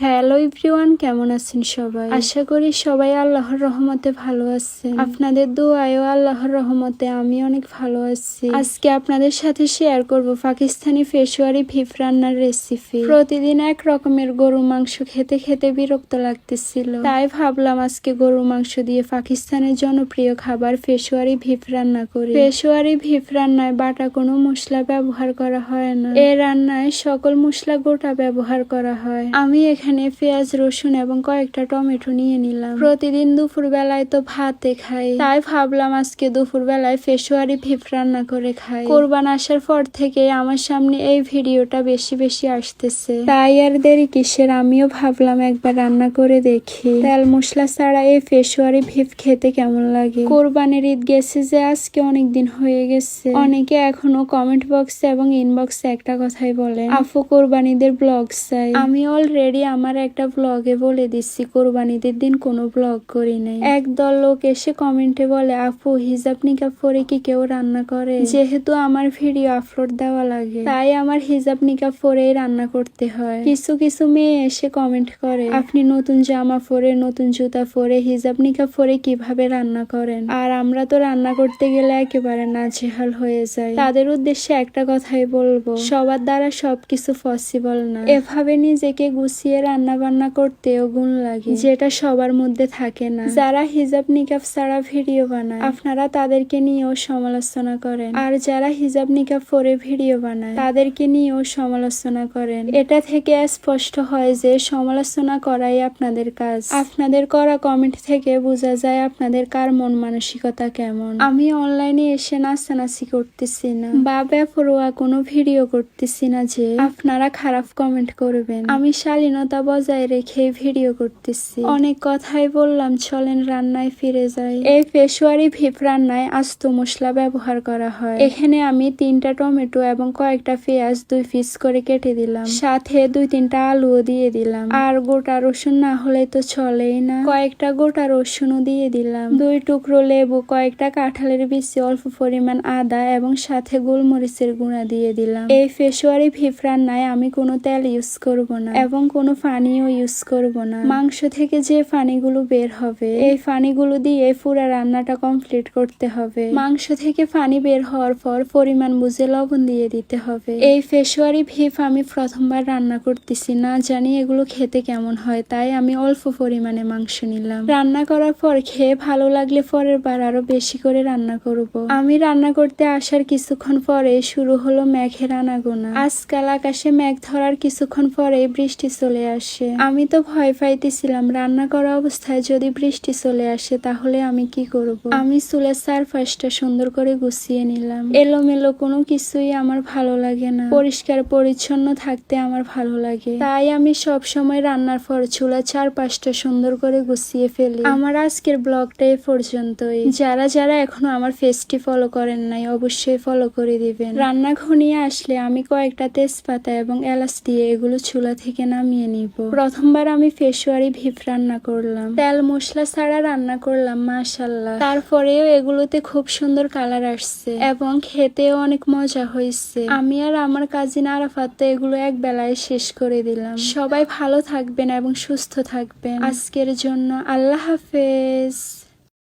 Hello everyone, কেমন আছেন সবাই? আশা করি সবাই আল্লাহর রহমতে ভালো আছেন। আপনাদের দোয়ায় ও আল্লাহর রহমতে আমি অনেক ভালো আছি। আজকে আপনাদের সাথে শেয়ার করব পাকিস্তানি পেশোয়ারি বিফ রান্নার রেসিপি। প্রতিদিন এক রকমের গরুর মাংস খেতে খেতে বিরক্ত লাগতেছিল, তাই ভাবলাম আজকে গরুর মাংস দিয়ে পাকিস্তানের জনপ্রিয় খাবার পেশোয়ারি বিফ রান্না করি। পেশোয়ারি বিফ রান্নায় বাটা কোনো মশলা ব্যবহার করা হয় না, এ রান্নায় সকল মশলা গোটা ব্যবহার করা হয়। আমি এখানে পেঁয়াজ, রসুন এবং কয়েকটা টমেটো নিয়ে নিলাম। প্রতিদিন দুপুর বেলায় তো ভাতে খাই, তাই ভাবলাম আজকে দুপুর বেলায় পেশোয়ারি বিফ রান্না করে খাই। কোরবান আসার পর থেকে আমার সামনে এই ভিডিওটা বেশি বেশি আসতেছে, তাই আর দেরি কিসের, আমিও ভাবলাম একবার রান্না করে দেখি তেল মশলা ছাড়া এই পেশোয়ারি বিফ খেতে কেমন লাগে। কোরবানের ঈদ গেছে যে আজকে অনেক দিন হয়ে গেছে। অনেকে এখনো কমেন্ট বক্সে এবং ইনবক্সে একটা কথাই বলেন, আপু কোরবানিদের ব্লগ চাই। আমি অলরেডি আমার একটা ব্লগে বলে দিচ্ছি কোরবানিদের দিন কোনো ব্লগ করি নাই। একদল লোক এসে কমেন্টে বলে, আপু হিজাব নিকাব পরে কি কেউ রান্না করে? যেহেতু আমার ভিডিও আপলোড দেওয়া লাগে, তাই আমার হিজাব নিকাব পরেই রান্না করতে হয়। কিছু কিছু মেয়ে এসে কমেন্ট করে, আপনি নতুন জামা পরে, নতুন জুতা পরে, হিজাব নিকাব পরে কিভাবে রান্না করেন? আর আমরা তো রান্না করতে গেলে একেবারে নাজেহাল হয়ে যায়। তাদের উদ্দেশ্যে একটা কথাই বলবো, সবার দ্বারা সবকিছু পসিবল না। এভাবে নিজেকে গুছিয়ে রান্না বান্না করতেও গুণ লাগে, যেটা সবার মধ্যে থাকে না। যারা হিজাব নিকাব ছাড়া ভিডিও বানায় আপনারা তাদেরকে নিয়েও সমালোচনা করেন, আর যারা হিজাব নিকাব পরে ভিডিও বানায় তাদেরকে নিয়েও সমালোচনা করেন। এটা থেকে স্পষ্ট হয় যে সমালোচনা করাই আপনাদের কাজ। আপনাদের করা কমেন্ট থেকে বোঝা যায় আপনাদের কার মন মানসিকতা কেমন। আমি অনলাইনে এসে নাচানাচি করতেছি না বা বেপরোয়া কোনো ভিডিও করতেছি না যে আপনারা খারাপ কমেন্ট করবেন। আমি শালীনতা বজায় রেখে ভিডিও করতেছি। অনেক কথাই বললাম, চলেন রান্নায় ফিরে যাই। এই পেশোয়ারি বিফ রান্নায় আস্ত মশলা ব্যবহার করা হয়। এখানে আমি 3টা টমেটো এবং কয়েকটা পেঁয়াজ 2 পিস করে কেটে দিলাম, সাথে 2-3টা আলুও দিয়ে দিলাম। আর গোটা রসুন না হলে তো চলেই না, কয়েকটা গোটা রসুনও দিয়ে দিলাম। 2 টুকরো লেবু, কয়েকটা কাঁঠালের বিচি, অল্প পরিমাণ আদা এবং সাথে গোলমরিচের গুঁড়া দিয়ে দিলাম। এই পেশোয়ারি বিফ রান্নায় আমি কোনো তেল ইউজ করব না এবং কোনো পানিও ইউজ করব না। মাংস থেকে যে পানিগুলো বের হবে এই পানিগুলো দিয়ে পুরো রান্নাটা কমপ্লিট করতে হবে। মাংস থেকে পানি বের হওয়ার পর পরিমাণ বুঝে লবণ দিয়ে দিতে হবে। এই পেশোয়ারি বিফ আমি প্রথমবার রান্না করতেছি, না জানি এগুলো খেতে কেমন হয়, তাই আমি অল্প পরিমাণে মাংস নিলাম। রান্না করার পর খেয়ে ভালো লাগলে পরের বার আরো বেশি করে রান্না করব। আমি রান্না করতে আসার কিছুক্ষণ পরে শুরু হলো মেঘের আনাগোনা। আজকাল আকাশে মেঘ ধরার কিছুক্ষণ পরে বৃষ্টি চলে আসে। আমি তো ভয় পাইতেছিলাম রান্না করা অবস্থায় যদি বৃষ্টি চলে আসে তাহলে আমি কি করব। আমি চুলের চারপাশটা সুন্দর করে গুছিয়ে নিলাম। এলোমেলো কোনো কিছুই আমার ভালো লাগে না, পরিষ্কার পরিচ্ছন্ন থাকতে আমার ভালো লাগে, তাই আমি সব সময় রান্নার পর চুলের চারপাশটা সুন্দর করে গুছিয়ে ফেলি। আমার আজকের ব্লগটা এ পর্যন্তই। যারা যারা এখনো আমার পেজটি ফলো করেন নাই অবশ্যই ফলো করে দিবেন। রান্না ঘনিয়ে আসলে আমি কয়েকটা তেজপাতা এবং এলাচ দিয়ে এগুলো চুলা থেকে নামিয়ে নিব। প্রথমবার আমি পেশোয়ারি বিফ রান্না করলাম, তেল মশলা ছাড়া রান্না করলাম, মাশাআল্লাহ। তারপরেও এগুলোতে খুব সুন্দর কালার আসছে এবং খেতেও অনেক মজা হয়েছে। আমি আর আমার কাজিন আরাফাত তো এগুলো এক বেলায় শেষ করে দিলাম। সবাই ভালো থাকবেন এবং সুস্থ থাকবেন। আজকের জন্য আল্লাহ হাফেজ।